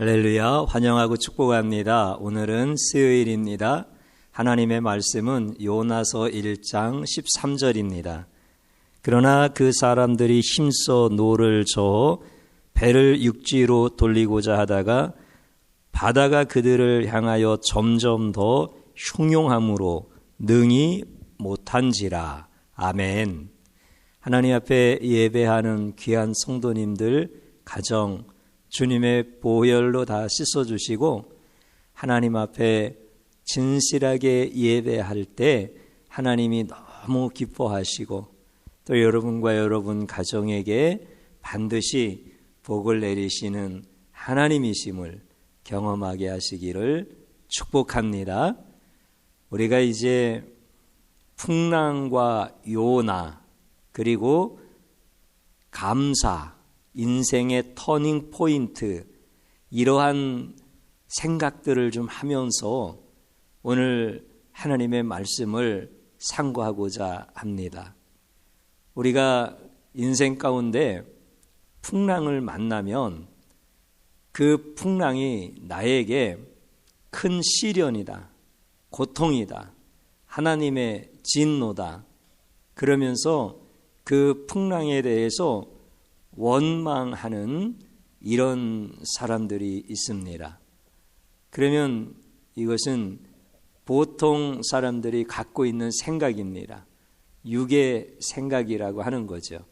할렐루야, 환영하고 축복합니다. 오늘은 수요일입니다. 하나님의 말씀은 요나서 1장 13절입니다. 그러나 그 사람들이 힘써 노를 저어 배를 육지로 돌리고자 하다가 바다가 그들을 향하여 점점 더 흉용함으로 능히 못한지라. 아멘. 하나님 앞에 예배하는 귀한 성도님들 가정 주님의 보혈로 다 씻어주시고 하나님 앞에 진실하게 예배할 때 하나님이 너무 기뻐하시고 또 여러분과 여러분 가정에게 반드시 복을 내리시는 하나님이심을 경험하게 하시기를 축복합니다. 우리가 이제 풍랑과 요나 그리고 감사, 인생의 터닝 포인트, 이러한 생각들을 좀 하면서 오늘 하나님의 말씀을 상고하고자 합니다. 우리가 인생 가운데 풍랑을 만나면 그 풍랑이 나에게 큰 시련이다, 고통이다, 하나님의 진노다, 그러면서 그 풍랑에 대해서 원망하는 이런 사람들이 있습니다. 그러면 이것은 보통 사람들이 갖고 있는 생각입니다. 육의 생각이라고 하는 거죠.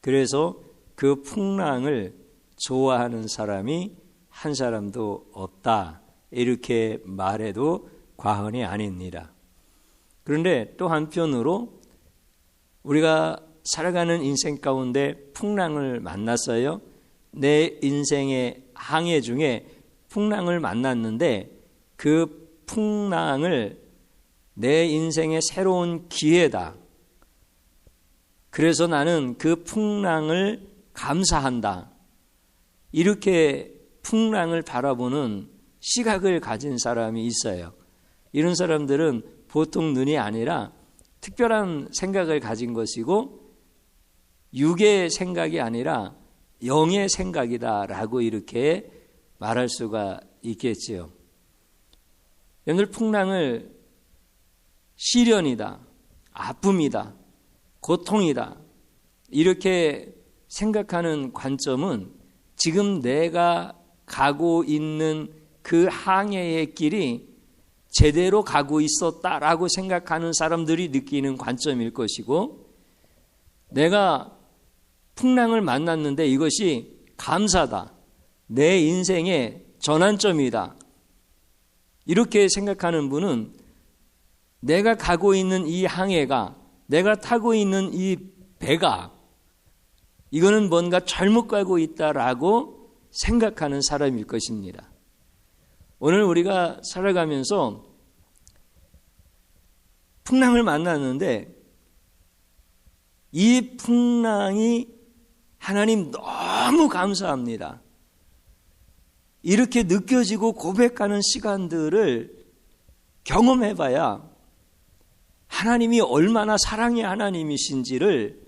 그래서 그 풍랑을 좋아하는 사람이 한 사람도 없다, 이렇게 말해도 과언이 아닙니다. 그런데 또 한편으로 우리가 살아가는 인생 가운데 풍랑을 만났어요. 내 인생의 항해 중에 풍랑을 만났는데 그 풍랑을 내 인생의 새로운 기회다. 그래서 나는 그 풍랑을 감사한다. 이렇게 풍랑을 바라보는 시각을 가진 사람이 있어요. 이런 사람들은 보통 눈이 아니라 특별한 생각을 가진 것이고 육의 생각이 아니라 영의 생각이다라고 이렇게 말할 수가 있겠지요. 오늘 풍랑을 시련이다, 아픔이다, 고통이다 이렇게 생각하는 관점은 지금 내가 가고 있는 그 항해의 길이 제대로 가고 있었다라고 생각하는 사람들이 느끼는 관점일 것이고, 내가 풍랑을 만났는데 이것이 감사다, 내 인생의 전환점이다, 이렇게 생각하는 분은 내가 가고 있는 이 항해가, 내가 타고 있는 이 배가 이거는 뭔가 잘못 가고 있다라고 생각하는 사람일 것입니다. 오늘 우리가 살아가면서 풍랑을 만났는데 이 풍랑이 하나님 너무 감사합니다, 이렇게 느껴지고 고백하는 시간들을 경험해봐야 하나님이 얼마나 사랑의 하나님이신지를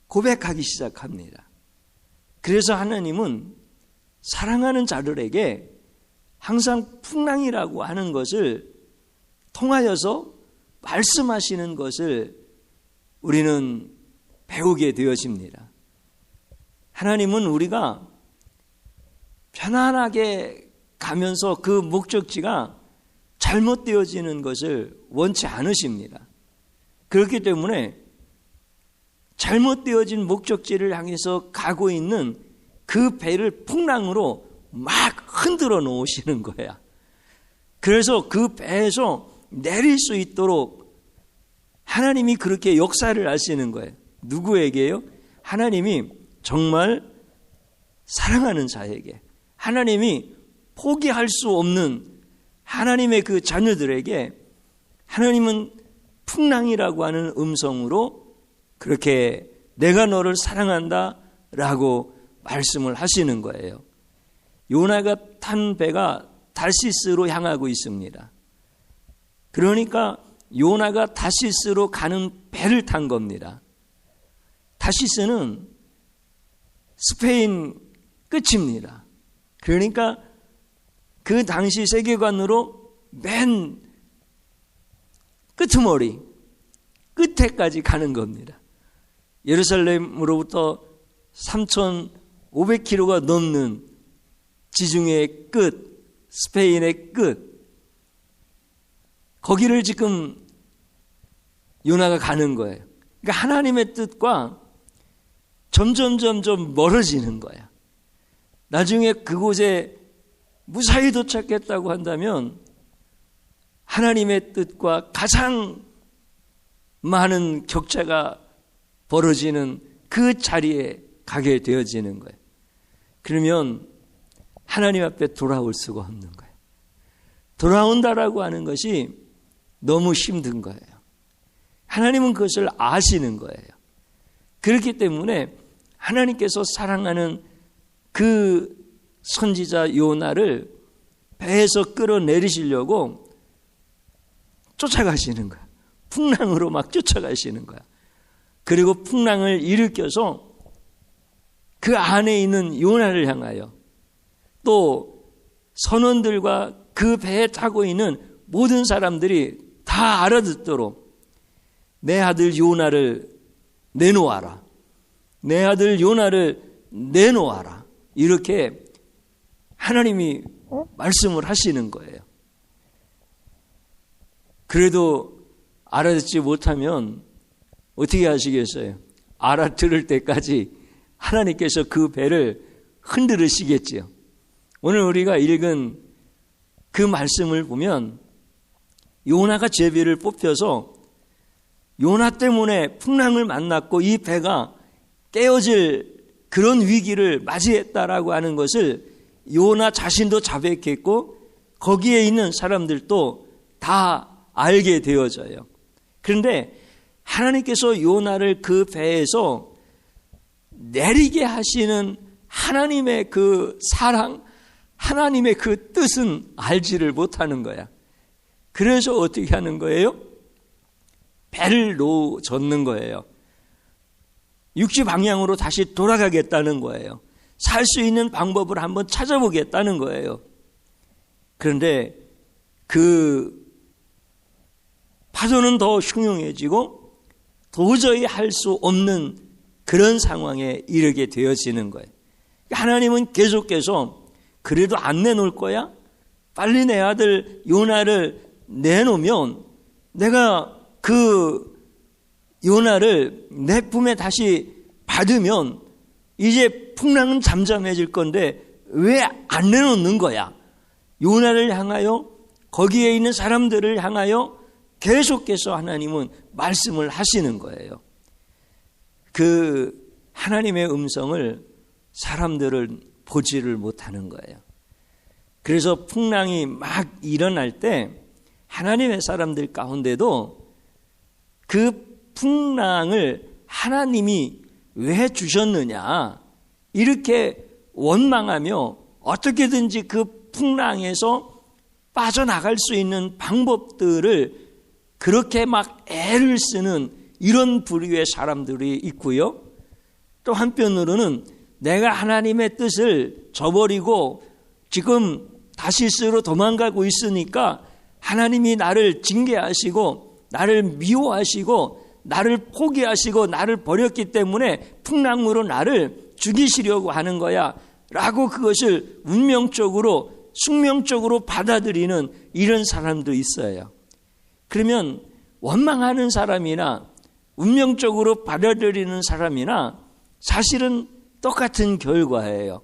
고백하기 시작합니다. 그래서 하나님은 사랑하는 자들에게 항상 풍랑이라고 하는 것을 통하여서 말씀하시는 것을 우리는 배우게 되어집니다. 하나님은 우리가 편안하게 가면서 그 목적지가 잘못되어지는 것을 원치 않으십니다. 그렇기 때문에 잘못되어진 목적지를 향해서 가고 있는 그 배를 풍랑으로 막 흔들어 놓으시는 거야. 그래서 그 배에서 내릴 수 있도록 하나님이 그렇게 역사를 하시는 거예요. 누구에게요? 하나님이 정말 사랑하는 자에게, 하나님이 포기할 수 없는 하나님의 그 자녀들에게 하나님은 풍랑이라고 하는 음성으로 그렇게 내가 너를 사랑한다 라고 말씀을 하시는 거예요. 요나가 탄 배가 다시스로 향하고 있습니다. 그러니까 요나가 다시스로 가는 배를 탄 겁니다. 다시스는 스페인 끝입니다. 그러니까 그 당시 세계관으로 맨 끄트머리, 끝에까지 가는 겁니다. 예루살렘으로부터 3,500km가 넘는 지중해의 끝, 스페인의 끝, 거기를 지금 요나가 가는 거예요. 그러니까 하나님의 뜻과 점점 멀어지는 거야. 나중에 그곳에 무사히 도착했다고 한다면 하나님의 뜻과 가장 많은 격차가 벌어지는 그 자리에 가게 되어지는 거예요. 그러면 하나님 앞에 돌아올 수가 없는 거예요. 돌아온다라고 하는 것이 너무 힘든 거예요. 하나님은 그것을 아시는 거예요. 그렇기 때문에 하나님께서 사랑하는 그 선지자 요나를 배에서 끌어내리시려고 쫓아가시는 거야. 풍랑으로 막 쫓아가시는 거야. 그리고 풍랑을 일으켜서 그 안에 있는 요나를 향하여 또 선원들과 그 배에 타고 있는 모든 사람들이 다 알아듣도록 내 아들 요나를 내놓아라. 내 아들 요나를 내놓아라. 이렇게 하나님이 말씀을 하시는 거예요. 그래도 알아듣지 못하면 어떻게 하시겠어요? 알아들을 때까지 하나님께서 그 배를 흔들으시겠지요. 오늘 우리가 읽은 그 말씀을 보면 요나가 제비를 뽑혀서 요나 때문에 풍랑을 만났고 이 배가 깨어질 그런 위기를 맞이했다라고 하는 것을 요나 자신도 자백했고 거기에 있는 사람들도 다 알게 되어져요. 그런데 하나님께서 요나를 그 배에서 내리게 하시는 하나님의 그 사랑, 하나님의 그 뜻은 알지를 못하는 거야. 그래서 어떻게 하는 거예요? 배를 놓아젓는 거예요. 육지 방향으로 다시 돌아가겠다는 거예요. 살 수 있는 방법을 한번 찾아보겠다는 거예요. 그런데 그 파도는 더 흉흉해지고 도저히 할 수 없는 그런 상황에 이르게 되어지는 거예요. 하나님은 계속해서 그래도 안 내놓을 거야? 빨리 내 아들 요나를 내놓으면 내가 그 요나를 내 품에 다시 받으면 이제 풍랑은 잠잠해질 건데 왜 안 내놓는 거야? 요나를 향하여 거기에 있는 사람들을 향하여 계속해서 하나님은 말씀을 하시는 거예요. 그 하나님의 음성을 사람들은 보지를 못하는 거예요. 그래서 풍랑이 막 일어날 때 하나님의 사람들 가운데도 그 풍랑을 하나님이 왜 주셨느냐 이렇게 원망하며 어떻게든지 그 풍랑에서 빠져나갈 수 있는 방법들을 그렇게 막 애를 쓰는 이런 부류의 사람들이 있고요. 또 한편으로는 내가 하나님의 뜻을 저버리고 지금 다시스로 도망가고 있으니까 하나님이 나를 징계하시고 나를 미워하시고 나를 포기하시고 나를 버렸기 때문에 풍랑으로 나를 죽이시려고 하는 거야 라고 그것을 운명적으로 숙명적으로 받아들이는 이런 사람도 있어요. 그러면 원망하는 사람이나 운명적으로 받아들이는 사람이나 사실은 똑같은 결과예요.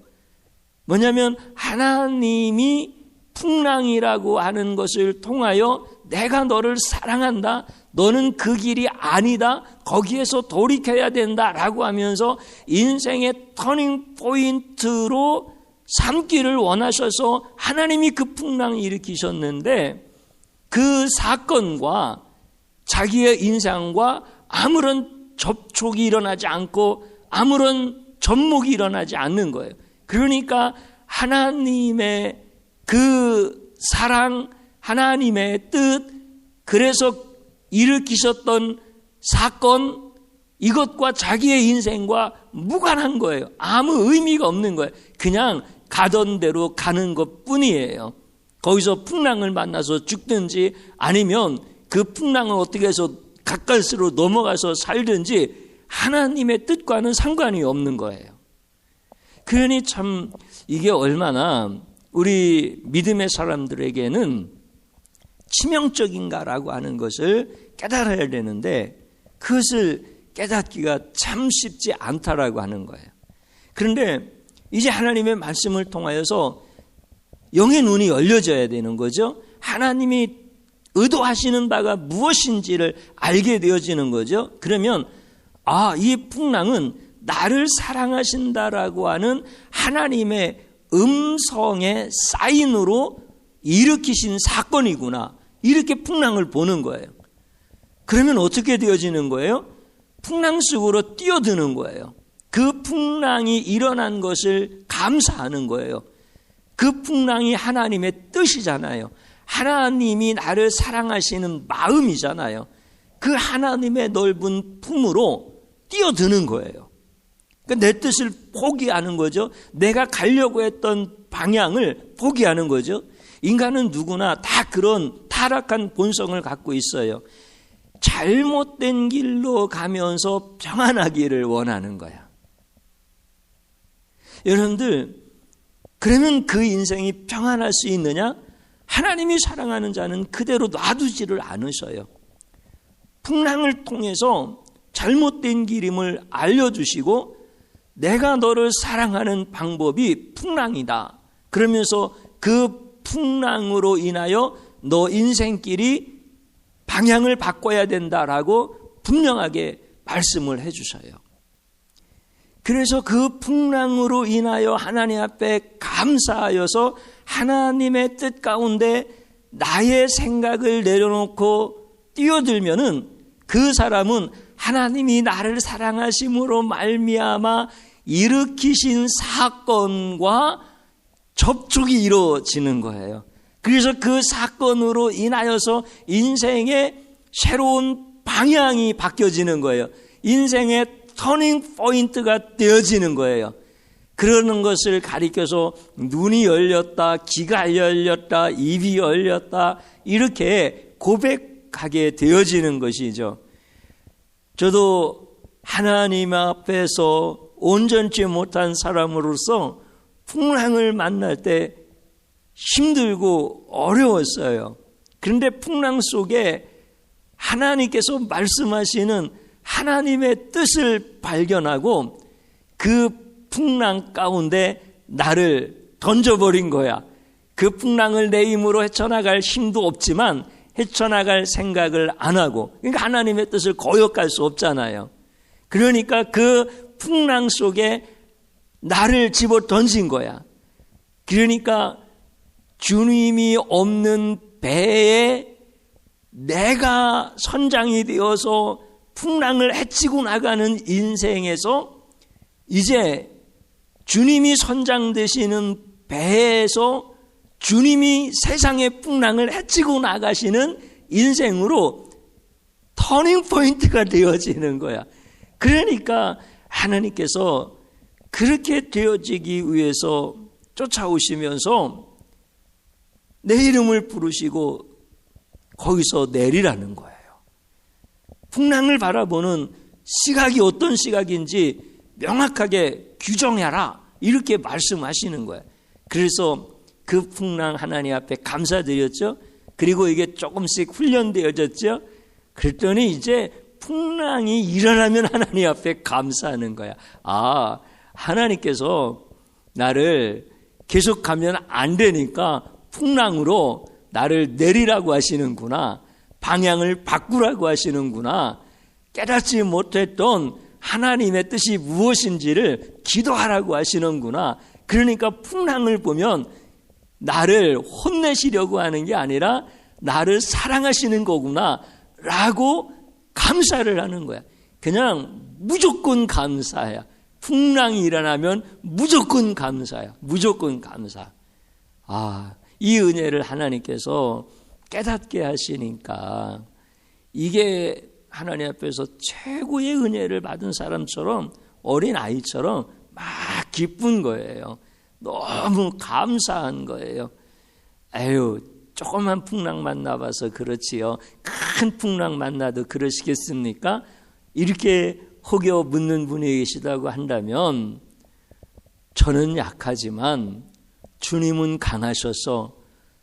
뭐냐면 하나님이 풍랑이라고 하는 것을 통하여 내가 너를 사랑한다. 너는 그 길이 아니다. 거기에서 돌이켜야 된다라고 하면서 인생의 터닝 포인트로 삼기를 원하셔서 하나님이 그 풍랑을 일으키셨는데 그 사건과 자기의 인생과 아무런 접촉이 일어나지 않고 아무런 접목이 일어나지 않는 거예요. 그러니까 하나님의 그 사랑, 하나님의 뜻, 그래서 일으키셨던 사건, 이것과 자기의 인생과 무관한 거예요. 아무 의미가 없는 거예요. 그냥 가던 대로 가는 것뿐이에요. 거기서 풍랑을 만나서 죽든지 아니면 그 풍랑을 어떻게 해서 가까스로 넘어가서 살든지 하나님의 뜻과는 상관이 없는 거예요. 그러니 참 이게 얼마나 우리 믿음의 사람들에게는 치명적인가라고 하는 것을 깨달아야 되는데 그것을 깨닫기가 참 쉽지 않다라고 하는 거예요. 그런데 이제 하나님의 말씀을 통하여서 영의 눈이 열려져야 되는 거죠. 하나님이 의도하시는 바가 무엇인지를 알게 되어지는 거죠. 그러면 이 풍랑은 나를 사랑하신다라고 하는 하나님의 음성의 사인으로 일으키신 사건이구나. 이렇게 풍랑을 보는 거예요. 그러면 어떻게 되어지는 거예요? 풍랑 속으로 뛰어드는 거예요. 그 풍랑이 일어난 것을 감사하는 거예요. 그 풍랑이 하나님의 뜻이잖아요. 하나님이 나를 사랑하시는 마음이잖아요. 그 하나님의 넓은 품으로 뛰어드는 거예요. 그러니까 내 뜻을 포기하는 거죠. 내가 가려고 했던 방향을 포기하는 거죠. 인간은 누구나 다 그런 타락한 본성을 갖고 있어요. 잘못된 길로 가면서 평안하기를 원하는 거야. 여러분들, 그러면 그 인생이 평안할 수 있느냐? 하나님이 사랑하는 자는 그대로 놔두지를 않으셔요. 풍랑을 통해서 잘못된 길임을 알려주시고 내가 너를 사랑하는 방법이 풍랑이다. 그러면서 그 풍랑으로 인하여 너 인생길이 방향을 바꿔야 된다라고 분명하게 말씀을 해주셔요. 그래서 그 풍랑으로 인하여 하나님 앞에 감사하여서 하나님의 뜻 가운데 나의 생각을 내려놓고 뛰어들면은 그 사람은 하나님이 나를 사랑하심으로 말미암아 일으키신 사건과 접촉이 이루어지는 거예요. 그래서 그 사건으로 인하여서 인생의 새로운 방향이 바뀌어지는 거예요. 인생의 터닝 포인트가 되어지는 거예요. 그러는 것을 가리켜서 눈이 열렸다, 귀가 열렸다, 입이 열렸다 이렇게 고백하게 되어지는 것이죠. 저도 하나님 앞에서 온전치 못한 사람으로서 풍랑을 만날 때 힘들고 어려웠어요. 그런데 풍랑 속에 하나님께서 말씀하시는 하나님의 뜻을 발견하고 그 풍랑 가운데 나를 던져버린 거야. 그 풍랑을 내 힘으로 헤쳐나갈 힘도 없지만 헤쳐나갈 생각을 안 하고, 그러니까 하나님의 뜻을 거역할 수 없잖아요. 그러니까 그 풍랑 속에 나를 집어 던진 거야. 그러니까 주님이 없는 배에 내가 선장이 되어서 풍랑을 헤치고 나가는 인생에서 이제 주님이 선장 되시는 배에서 주님이 세상의 풍랑을 헤치고 나가시는 인생으로 터닝 포인트가 되어지는 거야. 그러니까 하나님께서 그렇게 되어지기 위해서 쫓아오시면서 내 이름을 부르시고 거기서 내리라는 거예요. 풍랑을 바라보는 시각이 어떤 시각인지 명확하게 규정해라 이렇게 말씀하시는 거예요. 그래서 그 풍랑 하나님 앞에 감사드렸죠. 그리고 이게 조금씩 훈련되어졌죠. 그랬더니 이제 풍랑이 일어나면 하나님 앞에 감사하는 거야. 하나님께서 나를 계속 가면 안 되니까 풍랑으로 나를 내리라고 하시는구나. 방향을 바꾸라고 하시는구나. 깨닫지 못했던 하나님의 뜻이 무엇인지를 기도하라고 하시는구나. 그러니까 풍랑을 보면 나를 혼내시려고 하는 게 아니라 나를 사랑하시는 거구나 라고 감사를 하는 거야. 그냥 무조건 감사야. 풍랑이 일어나면 무조건 감사야. 무조건 감사. 이 은혜를 하나님께서 깨닫게 하시니까 이게 하나님 앞에서 최고의 은혜를 받은 사람처럼 어린 아이처럼 막 기쁜 거예요. 너무 감사한 거예요. 아유, 조그만 풍랑 만나봐서 그렇지요. 큰 풍랑 만나도 그러시겠습니까? 이렇게 혹여 묻는 분이 계시다고 한다면 저는 약하지만 주님은 강하셔서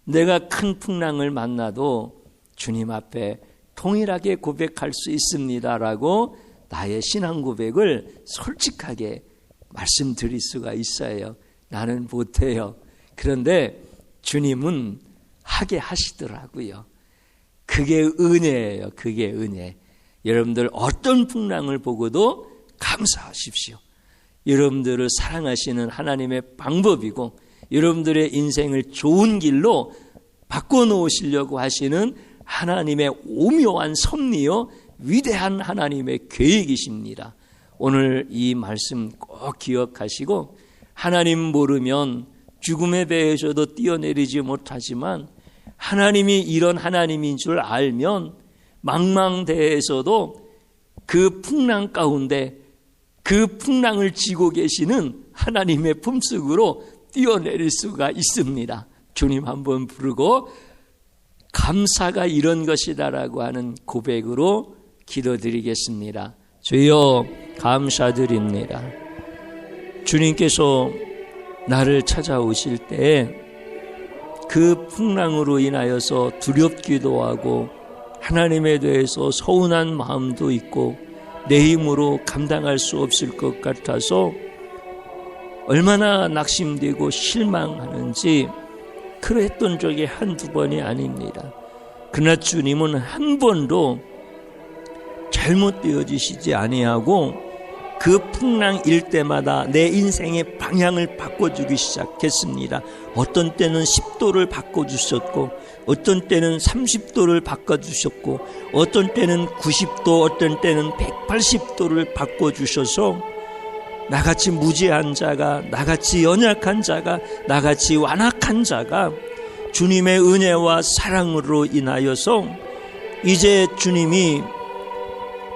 내가 큰 풍랑을 만나도 주님 앞에 동일하게 고백할 수 있습니다라고 나의 신앙 고백을 솔직하게 말씀드릴 수가 있어요. 나는 못해요. 그런데 주님은 하게 하시더라고요. 그게 은혜예요. 그게 은혜. 여러분들 어떤 풍랑을 보고도 감사하십시오. 여러분들을 사랑하시는 하나님의 방법이고 여러분들의 인생을 좋은 길로 바꿔놓으시려고 하시는 하나님의 오묘한 섭리요 위대한 하나님의 계획이십니다. 오늘 이 말씀 꼭 기억하시고 하나님 모르면 죽음의 배에서도 뛰어내리지 못하지만 하나님이 이런 하나님인 줄 알면 망망대해에서도 그 풍랑 가운데 그 풍랑을 지고 계시는 하나님의 품속으로 뛰어내릴 수가 있습니다. 주님 한번 부르고 감사가 이런 것이다라고 하는 고백으로 기도드리겠습니다. 주여 감사드립니다. 주님께서 나를 찾아오실 때 그 풍랑으로 인하여서 두렵기도 하고 하나님에 대해서 서운한 마음도 있고 내 힘으로 감당할 수 없을 것 같아서 얼마나 낙심되고 실망하는지 그랬던 적이 한두 번이 아닙니다. 그러나 주님은 한 번도 잘못되어지시지 아니하고 그 풍랑일 때마다 내 인생의 방향을 바꿔주기 시작했습니다. 어떤 때는 10도를 바꿔주셨고 어떤 때는 30도를 바꿔주셨고 어떤 때는 90도 어떤 때는 180도를 바꿔주셔서 나같이 무지한 자가 나같이 연약한 자가 나같이 완악한 자가 주님의 은혜와 사랑으로 인하여서 이제 주님이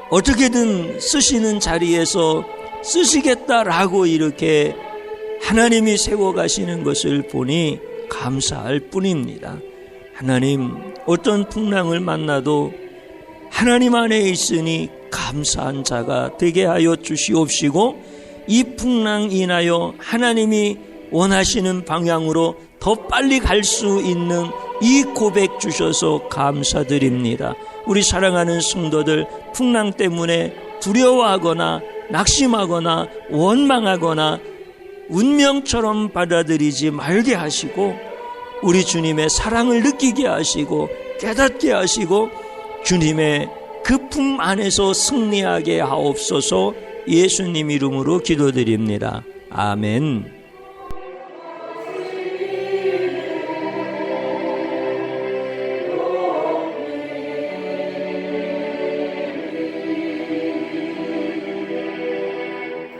어떻게든 쓰시는 자리에서 쓰시겠다라고 이렇게 하나님이 세워가시는 것을 보니 감사할 뿐입니다. 하나님 어떤 풍랑을 만나도 하나님 안에 있으니 감사한 자가 되게 하여 주시옵시고 이 풍랑 인하여 하나님이 원하시는 방향으로 더 빨리 갈 수 있는 이 고백 주셔서 감사드립니다. 우리 사랑하는 성도들 풍랑 때문에 두려워하거나 낙심하거나 원망하거나 운명처럼 받아들이지 말게 하시고 우리 주님의 사랑을 느끼게 하시고 깨닫게 하시고 주님의 그 품 안에서 승리하게 하옵소서. 예수님 이름으로 기도드립니다. 아멘.